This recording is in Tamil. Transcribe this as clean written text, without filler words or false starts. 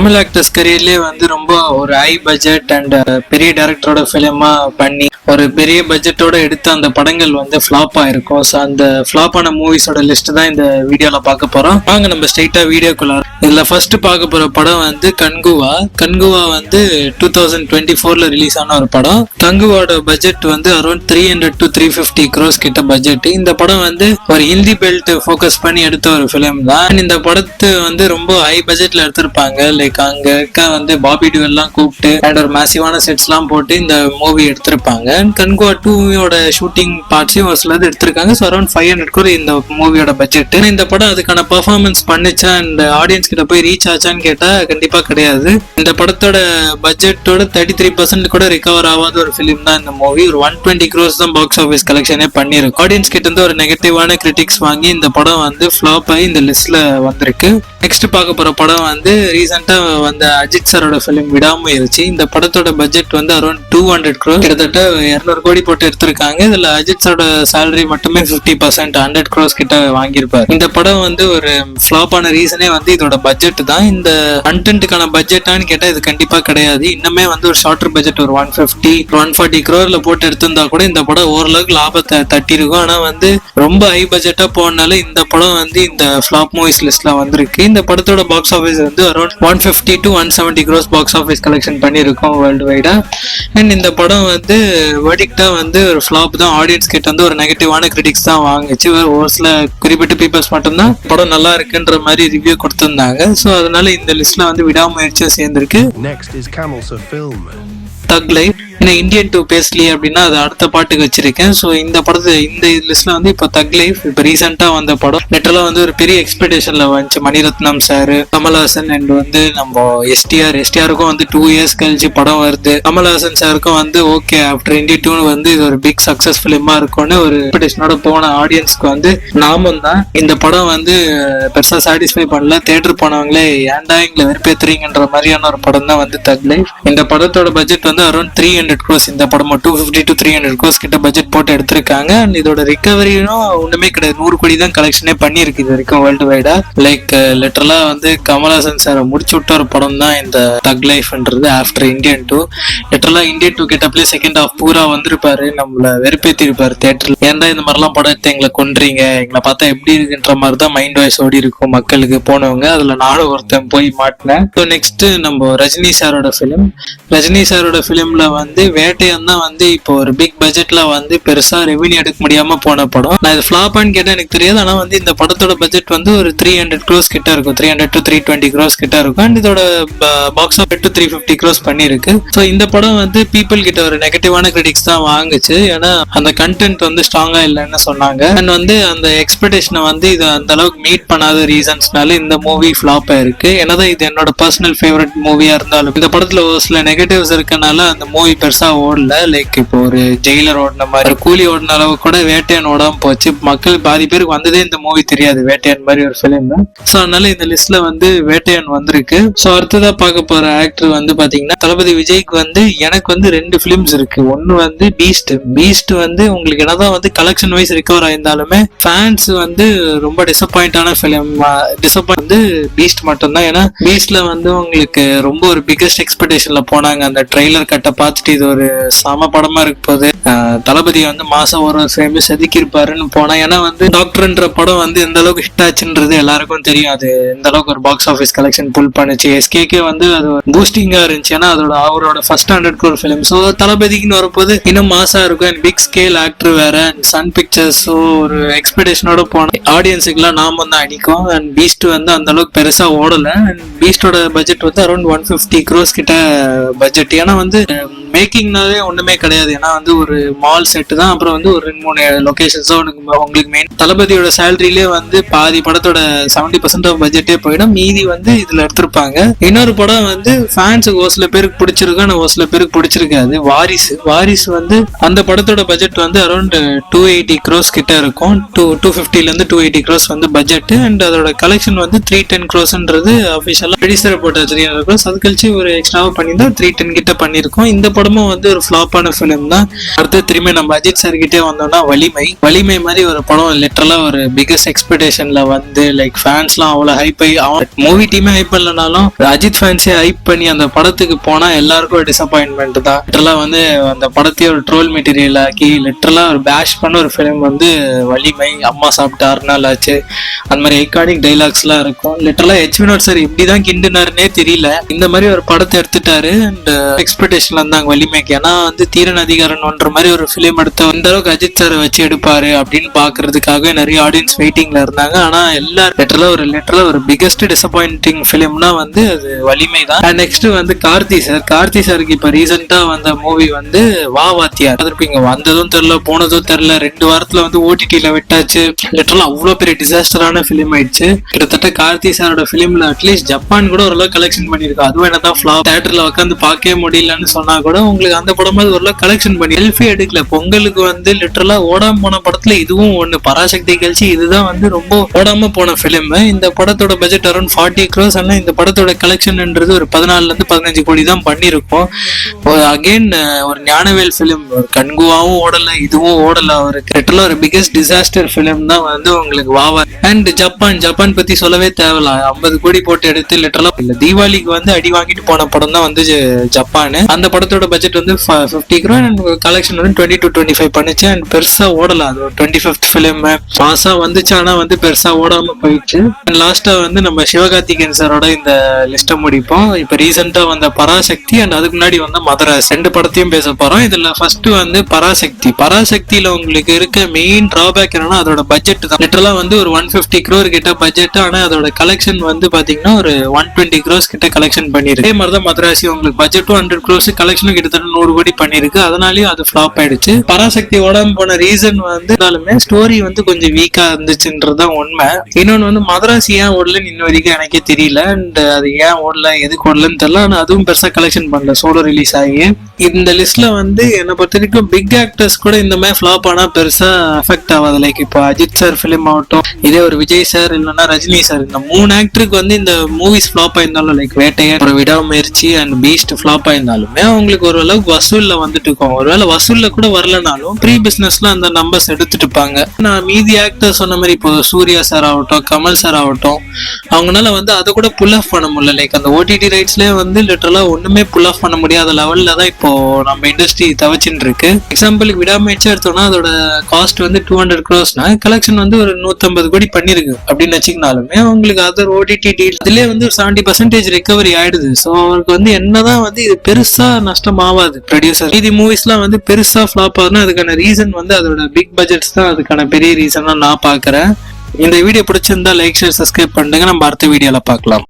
தமிழ் ஆக்டர்ஸ் கரியர்லயே வந்து ரொம்ப ஒரு ஹை பட்ஜெட் அண்ட் பெரிய டைரக்டரோட ஃபிலிமா பண்ணி ஒரு பெரிய பட்ஜெட்டோட எடுத்த அந்த படங்கள் வந்து ஃபிளாப் ஆயிருக்கும். ஸோ அந்த ஃபிளாப் ஆன மூவிஸோட லிஸ்ட் தான் இந்த வீடியோல பார்க்க போறோம். வாங்க நம்ம ஸ்ட்ரைட்டா வீடியோக்குள்ள. இதுல ஃபர்ஸ்ட் பார்க்க போற படம் வந்து கன்குவா வந்து 2024ல ரிலீஸ் ஆன ஒரு படம். கன்குவாவோட பட்ஜெட் வந்து அரௌண்ட் 300 to 350 crores கிட்ட பட்ஜெட். இந்த படம் வந்து ஒரு ஹிந்தி பெல்ட் ஃபோக்கஸ் பண்ணி எடுத்த ஒரு ஃபிலிம் தான். இந்த படத்தை வந்து ரொம்ப ஹை பட்ஜெட்ல எடுத்திருப்பாங்க. லைக் அங்க இருக்க வந்து பாபி டியூல் எல்லாம் கூப்பிட்டு அண்ட் ஒரு மேசிவான செட்ஸ் எல்லாம் போட்டு இந்த மூவி எடுத்திருப்பாங்க. கன்குவா 2யோட ஷூட்டிங் பார்ட்ஸையும் ஒரு சிலது எடுத்திருக்காங்க. ஸோ அரௌண்ட் 500 crore இந்த மூவியோட பட்ஜெட். இந்த படம் அதுக்கான பெர்ஃபார்மன்ஸ் பண்ணிச்சா அண்ட் ஆடியன்ஸ் கிட்ட போய் ரீச் ஆச்சான்னு கேட்டா கண்டிப்பா கிடையாது. இந்த படத்தோட பட்ஜெட்டோட 33% கூட ரிகவர் ஆகாத ஒரு ஃபிலிம் தான் இந்த மூவி. ஒரு 120 crores தான் பாக்ஸ் ஆஃபீஸ் கலெக்ஷனே பண்ணிருக்கு. ஆடியன்ஸ் கிட்ட இருந்து ஒரு நெகட்டிவான கிரிட்டிக்ஸ் வாங்கி இந்த படம் வந்து ஃபிளாப் ஆகி இந்த லிஸ்ட்ல வந்திருக்கு. நெக்ஸ்ட் பார்க்க போற படம் வந்து ரீசெண்டா வந்த அஜித் சாரோட ஃபிலிம் விடாமுயற்சி. இந்த படத்தோட பட்ஜெட் வந்து அரௌண்ட் 200 crore, கிட்டத்தட்ட 200 கோடி போட்டு எடுத்திருக்காங்க. இதுல அஜித் சாரோட சேலரி மட்டுமே 50%, 100 crores கிட்ட வாங்கியிருப்பாரு. இந்த படம் வந்து ஒரு ஃபிளாப் ஆன ரீசனே வந்து இதோட பட்ஜெட் தான். இந்த கண்டென்ட்டுக்கான பட்ஜெட்டான்னு கேட்டா இது கண்டிப்பா கிடையாது. இன்னுமே வந்து ஒரு ஷார்ட்டர் பட்ஜெட் ஒரு 150 140 crore போட்டு எடுத்திருந்தா கூட இந்த படம் ஓரளவுக்கு லாபத்தை தட்டி இருக்கும். ஆனா வந்து ரொம்ப ஹை பட்ஜெட்டா போனால இந்த படம் வந்து இந்த ஃபிளாப் மூவிஸ் லிஸ்ட்ல வந்திருக்கு. இந்த படத்தோட பாக்ஸ் ஆஃபீஸ் வந்து around 150 to 170 crores box office collection பண்ணிருக்கோம் வேர்ல்டு வைடா. அண்ட் இந்த படம் வந்து வெர்டிக்டா வந்து ஒரு ஃபிளாப் தான். ஆடியன்ஸ் கிட்ட வந்து ஒரு நெகட்டிவான கிரிட்டிக்ஸ் தான் வாங்குச்சு. ஒரு சில குறிப்பிட்ட பீப்புள்ஸ் மட்டும்தான் படம் நல்லா இருக்குன்ற மாதிரி ரிவ்யூ கொடுத்திருந்தாங்க. ஸோ அதனால இந்த லிஸ்ட்ல வந்து விடாமுயற்சியும் சேர்ந்திருக்கு. தக் லைஃப் இந்தியன் 2 பேஸ்லி அப்படின்னா அது அடுத்த பாட்டுக்கு வச்சிருக்கேன். ஸோ இந்த படத்தை இந்த லிஸ்ட்ல வந்து இப்போ தக் லைஃப் இப்போ ரீசெண்டா வந்த படம். லெட்டர்லாம் வந்து ஒரு பெரிய எக்ஸ்பெக்டேஷன்ல வந்துச்சு. மணிரத்னம் சார், கமல்ஹாசன் அண்ட் வந்து நம்ம எஸ்டிஆருக்கும் வந்து 2 years கழிச்சு படம் வருது. கமல்ஹாசன் சாருக்கும் வந்து ஓகே ஆஃப்டர் இந்தியா 2 வந்து இது ஒரு பிக் சக்சஸ் ஃபிலிமா இருக்கும்னு ஒரு எக்ஸ்பெக்டேஷனோட போன ஆடியன்ஸ்க்கு வந்து நாமும் தான் இந்த படம் வந்து பெருசா சாட்டிஸ்ஃபை பண்ணல. தியேட்டர் போனவங்களே ஏன்டா எங்களை வெறுப்பேத்துறீங்கன்ற மாதிரியான ஒரு படம் தான் வந்து தக் லைஃப். இந்த படத்தோட பட்ஜெட் வந்து அரௌண்ட் 300 crores. இந்த படமா 250 to 300 crores கிட்ட பட்ஜெட் போட்டு எடுத்திருக்காங்க. அண்ட் இதோட ரிகவரியும் ஒண்ணுமே கிடையாது. 100 கோடி தான் கலெக்ஷனே பண்ணிருக்கு இது வரைக்கும் வேர்ல்டு வைடா. லைக் லிட்டரலா வந்து கமல்ஹாசன் சார் முடிச்சு விட்ட ஒரு படம் தான் இந்த தக் லைஃப்ன்றது. ஆஃப்டர் இந்தியன் 2 லிட்டரலா இந்தியன் 2 கிட்டப்லயே செகண்ட் ஹாஃப் பூரா வந்திருப்பாரு. நம்மள வெறுப்பேத்தி இருப்பாரு தியேட்டர்ல. ஏன்டா இந்த மாதிரிலாம் படம் எடுத்து எங்களை கொன்றீங்க, எங்களை பார்த்தா எப்படி இருக்குன்ற மாதிரி தான் மைண்ட் வாய்ஸ் ஓடி இருக்கும் மக்களுக்கு போனவங்க. அதுல நானும் ஒருத்தன் போய் மாட்டினேன். ஸோ நெக்ஸ்ட் நம்ம ரஜினி சாரோட ஃபிலிம். ரஜினி சாரோட ஃபிலிம்ல வந்து வேட்டையன் தான் வந்து இப்போ ஒரு பிக் பட்ஜெட்ல வந்து பெருசா ரெவென்யூ எடுக்க முடியாம போன படம். நான் இது ஃபிளாப்பான்னு கேட்டா எனக்கு தெரியாது. ஆனா வந்து இந்த படத்தோட பட்ஜெட் வந்து ஒரு 300 crores கிட்ட இருக்கும். 300 to 320 crores கிட்ட இருக்கும். அண்ட் இதோட பாக்ஸ் ஆஃபீஸ் 350 crores பண்ணிருக்கு. ஸோ இந்த படம் வந்து பீப்புள் கிட்ட ஒரு நெகட்டிவான கிரிட்டிக்ஸ் தான் வாங்குச்சு. ஏன்னா அந்த கண்டென்ட் வந்து ஸ்ட்ராங்கா இல்லைன்னு சொன்னாங்க. அண்ட் வந்து அந்த எக்ஸ்பெக்டேஷனை வந்து இது அந்த அளவுக்கு மீட் பண்ணாத ரீசன்ஸ்னால இந்த மூவி ஃபிளாப் ஆயிருக்கு. என்னதான் இது என்னோட பர்சனல் ஃபேவரட் மூவியா இருந்தாலும் இந்த படத்துல ஒரு சில நெகட்டிவ்ஸ் இருக்கனால அந்த மூவி பெருசா ஓடல. லைக் இப்போ ஒரு ஜெயிலர் ஓடின மாதிரி, கூலி ஓடின அளவு கூட வேட்டையன் ஓடாம போச்சு. மக்கள் பாதி பேருக்கு வந்ததே இந்த மூவி தெரியாது வேட்டையன் மாதிரி ஒரு ஃபிலிம் தான். ஸோ அதனால இந்த லிஸ்ட்ல வந்து வேட்டையன் வந்திருக்கு. ஸோ அடுத்ததா பார்க்க போற ஆக்டர் வந்து பாத்தீங்கன்னா தளபதி விஜய்க்கு வந்து எனக்கு வந்து 2 ஃபிலிம்ஸ் இருக்கு. ஒன்னு வந்து பீஸ்ட் வந்து உங்களுக்கு என்னதான் வந்து கலெக்ஷன் வைஸ் ரிகவர் ஆயிருந்தாலுமே ஃபேன்ஸ் வந்து ரொம்ப டிசப்பாயிண்டான ஃபிலிம். டிசப்பாயிண்ட் வந்து பீஸ்ட் மட்டும் தான். ஏன்னா பீஸ்ட்ல வந்து உங்களுக்கு ரொம்ப ஒரு பிகெஸ்ட் எக்ஸ்பெக்டேஷன்ல போனாங்க. அந்த ட்ரெய்லர் கட்ட பார்த்துட்டு இது ஒரு சம படமா இருக்க போது, தளபதி வந்து மாசம் ஒரு ஃபேம் செதுக்கி இருப்பாருன்னு போனா. ஏன்னா வந்து டாக்டர்ன்ற படம் வந்து எந்த அளவுக்கு ஹிட் ஆச்சுன்றது எல்லாருக்கும் தெரியும். அது எந்த அளவுக்கு ஒரு பாக்ஸ் ஆஃபீஸ் கலெக்ஷன் புல் பண்ணுச்சு. எஸ்கேக்கே வந்து அது பூஸ்டிங்கா இருந்துச்சு. ஏன்னா அவரோட ஃபர்ஸ்ட் 100 crore ஃபிலிம். ஸோ தளபதிக்குன்னு வரப்போது இன்னும் மாசா இருக்கும். அண்ட் பிக் ஸ்கேல் ஆக்டர் வேற, சன் பிக்சர்ஸ். ஸோ ஒரு எக்ஸ்பெக்டேஷனோட போன ஆடியன்ஸுக்குலாம் நாம தான் அடிக்கும். அண்ட் பீஸ்ட் வந்து அந்த அளவுக்கு பெருசா ஓடல. அண்ட் பீஸ்டோட பட்ஜெட் வந்து அரௌண்ட் 150 crores கிட்ட பட்ஜெட். ஏன்னா வந்து மேக்கிங்னாலே ஒண்ணுமே கிடையாது. ஏன்னா வந்து ஒரு மால் செட்டு தான். அப்புறம் வந்து ஒரு 2-3 லொகேஷன்ஸோ உங்களுக்கு மெயின். தளபதியோட சேலரியிலே வந்து பாதி படத்தோட 70% ஆஃப் பட்ஜெட்டே போயிடும். மீதி வந்து இதுல எடுத்திருப்பாங்க. இன்னொரு படம் வந்து ஃபேன்ஸுக்கு ஒரு சில பேருக்கு பிடிச்சிருக்கும், ஆனா ஒரு சில பேருக்கு பிடிச்சிருக்காது. வாரிசு வந்து அந்த படத்தோட பட்ஜெட் வந்து அரௌண்ட் 280 crores கிட்ட இருக்கும். 250 இருந்து 280 crores வந்து பட்ஜெட். அண்ட் அதோட கலெக்ஷன் வந்து 310 crores அபிஷியலா ப்ரொடியூசரை போட்ட 300 crores. அது கழிச்சு ஒரு எக்ஸ்ட்ராவா பண்ணியிருந்தா 310 கிட்ட பண்ணிருக்கோம். இந்த படமும் வந்து ஒரு ஃபிளாப்பான ஃபிலிம் தான். அடுத்து திரும்பி நம்ம அஜித் சார் கிட்டே வந்தோம்னா வலிமை மாதிரி ஒரு படம் லிட்டரலா ஒரு பிகஸ்ட் எக்ஸ்பெக்டேஷன்ல வந்து லைக் ஃபேன்ஸ்லாம் அவ்வளவு ஹைப் ஆகி மூவி டீமே ஹைப் பண்ணலனாலும் அஜித் ஃபேன்ஸே ஹைப் பண்ணி அந்த படத்துக்கு போனா எல்லாருக்கும் ஒரு டிசப்பாயின்மெண்ட் தான். லிட்டரலா வந்து அந்த படத்தையே ஒரு ட்ரோல் மெட்டீரியல் ஆக்கி லிட்டரலா ஒரு பேஷ் பண்ண ஒரு ஃபிலிம் வந்து வலிமை. அம்மா சாப்பிட்டு 6 நாள் ஆச்சு, அந்த மாதிரி ஐகானிக் டைலாக்ஸ் எல்லாம் இருக்கும். லிட்டரலா வினோத் சார் இப்படிதான் கிண்டுனாருன்னே தெரியல, இந்த மாதிரி ஒரு படத்தை எடுத்துட்டாரு. அண்ட் எக்ஸ்பெக்டேஷன்ல இருந்தாங்க வலிமைக்கு. ஏன்னா வந்து தீரன் அதிகாரன் ஒன்ற மாதிரி ஒரு பிலிம் எடுத்த இந்த அளவுக்கு அஜித் சார் வச்சு எடுப்பாரு அப்படின்னு பாக்குறதுக்காக நிறைய ஆடியன்ஸ் வெயிட்டிங்ல இருந்தாங்க. ஆனா எல்லாரும் லிட்டரலா ஒரு பிகஸ்ட் டிசப்பாயிண்டிங் பிலிம்னா வந்து அது வலிமை தான். அண்ட் நெக்ஸ்ட் வந்து கார்த்தி சாருக்கு இப்ப ரீசெண்டா வந்த மூவி வந்து வா வாத்தியார். இருப்பீங்க, வந்ததும் தெரியல போனதும் தெரியல, 2 வாரத்துல வந்து ஓடிடில விட்டாச்சு. லிட்டரலா அவ்வளவு பெரிய டிசாஸ்டரான பிலிம் ஆயிடுச்சு. கிட்டத்தட்ட கார்த்தி சாரோட பிலிம்ல அட்லீஸ்ட் ஜப்பான் கூட ஓரளவு கலெக்ஷன் பண்ணிருக்கு. அதுவும் என்னதான் ஃபிளாப், தியேட்டர்ல உட்காந்து பார்க்கவே முடியலன்னு சொன்னா கூட உங்களுக்கு அந்த படமாவது ஓரளவு கலெக்ஷன் பண்ணி செல்ஃபி எடுக்கல. பொங்கலுக்கு வந்து லிட்டரலா ஓடாம போன படத்துல இதுவும் ஒண்ணு. பராசக்தி கழிச்சு இதுதான் வந்து ரொம்ப ஓடாம போன பிலிம். இந்த படத்தோட பட்ஜெட் அரௌண்ட் 40 crores. ஆனா இந்த படத்தோட கலெக்ஷன்ன்றது ஒரு 14 to 15 கோடி தான் பண்ணிருக்கோம். அகைன் ஒரு ஞானவேல் பிலிம் கண்குவாவும் ஓடல, இதுவும் ஓடல. அவருக்கு லிட்டரலா ஒரு பிகஸ்ட் டிசாஸ்டர் பிலிம் தான் வந்து உங்களுக்கு வாவா. அண்ட் ஜப்பான் பத்தி சொல்லவே தேவையில்ல, 50 கோடி போட்டு எடுத்து லிட்டரலா இல்ல தீபாவளிக்கு வந்து அடி வாங்கிட்டு போன படம் தான் வந்து ஜப்பான். அந்த படத்தோட பட்ஜெட் வந்து 50 crore அண்ட் கலெக்ஷன் வந்து 20 to 25 பண்ணுச்சு. அண்ட் பெருசா ஓடல. அது 25th பிலிம் மாசா வந்துச்சு, ஆனா வந்து பெருசா ஓடாம போயிடுச்சு. அண்ட் லாஸ்டா வந்து நம்ம சிவகார்த்திகேயன் சாரோட இந்த லிஸ்ட முடிப்போம். இப்ப ரீசெண்டா வந்த பராசக்தி அண்ட் அதுக்கு முன்னாடி வந்த மதராஸ் 2 படத்தையும் பேச போறோம். இதுல ஃபர்ஸ்ட் வந்து பராசக்தியில உங்களுக்கு இருக்க மெயின் டிராபேக் என்னன்னா அதோட பட்ஜெட் தான். லிட்டரலா வந்து ஒரு 150 crore கிட்ட பட்ஜெட். ஆனா அதோட கலெக்ஷன் வந்து பாத்தீங்கன்னா ஒரு 120 crores கிட்ட கலெக்ஷன் பண்ணிருக்கு. அதே மாதிரிதான் மதராசி, உங்களுக்கு பட்ஜெட்டும் 100 crores, கலெக்ஷனும் கிட்டத்தட்ட 100 கோடி பண்ணிருக்கு. அதனாலயும் அது ஃபிளாப் ஆயிடுச்சு. பராசக்தி ஓடாம போன ரீசன் வந்து ஸ்டோரி வந்து கொஞ்சம் வீக்கா இருந்துச்சுன்றதுதான் உண்மை. இன்னொன்னு வந்து மதராசி ஏன் ஓடலன்னு இன்ன வரைக்கும் எனக்கே தெரியல. அண்ட் அது ஏன் ஓடல, எதுக்கு ஓடலன்னு தெரியல. ஆனா அதுவும் பெருசா கலெக்ஷன் பண்ணல சோலோ ரிலீஸ் ஆகி. இந்த லிஸ்ட்ல வந்து என்னை பொறுத்த வரைக்கும் பிக் ஆக்டர்ஸ் கூட இந்த மாதிரி ஃபிளாப் ஆனா பெருசா அஃபெக்ட் ஆகாது. லைக் இப்போ அஜித் சார் பிலிம் ஆகட்டும், இதே ஒரு விஜய் சார் இல்லைன்னா ரஜினி சார், இந்த 3 ஆக்டருக்கு வந்து இந்த மூவிஸ் ஃபிளாப் ஆயிருந்தாலும் லைக் வேட்டையர், ஒரு விடாமுயற்சி அண்ட் பீஸ்ட் ஃபிளாப் ஆயிருந்தாலுமே அவங்களுக்கு ஓரளவுக்கு வசூல்ல வந்துட்டு இருக்கும். ஒருவேளை வசூல்ல கூட வரலனாலும் ப்ரீ பிசினஸ்ல அந்த நம்பர்ஸ் எடுத்துட்டு இருப்பாங்க. நான் மீதி ஆக்டர் சொன்ன மாதிரி இப்போ சூர்யா சார் ஆகட்டும், கமல் சார் ஆகட்டும், அவங்களால வந்து அதை கூட புல் ஆஃப் பண்ண முடியல. லைக் அந்த ஓடிடி ரைட்ஸ்லேயே வந்து லிட்டரலா ஒண்ணுமே புல் ஆஃப் பண்ண முடியாத லெவல்ல தான் இப்போ நம்ம இண்டஸ்ட்ரி தவச்சின்னு இருக்கு. எக்ஸாம்பிளுக்கு விடாமுயற்சி எடுத்தோம்னா அதோட காஸ்ட் வந்து 200 crores, கலெக்ஷன் வந்து ஒரு 150 கோடி பண்ணிருக்கு அப்படின்னு வச்சுக்கினாலுமே அவங்களுக்கு அதர் ஓடிடி டீல் இதுலயே வந்து 70% ரெக்கவரி ஆயிடுது. ஸோ அவருக்கு வந்து என்னதான் வந்து இது பெருசா நஷ்டம் ஆகாது. ப்ரொடியூசர் இது மூவிஸ்லாம் வந்து பெருசா ஃபிளாப் ஆகுதுன்னா அதுக்கான ரீசன் வந்து அதோட பிக் பட்ஜெட்ஸ் தான் அதுக்கான பெரிய ரீசனா நான் பாக்குறேன். இந்த வீடியோ பிடிச்சிருந்தா லைக், ஷேர், சப்ஸ்கிரைப் பண்ணுங்க. நம்ம அடுத்த வீடியோல பார்க்கலாம்.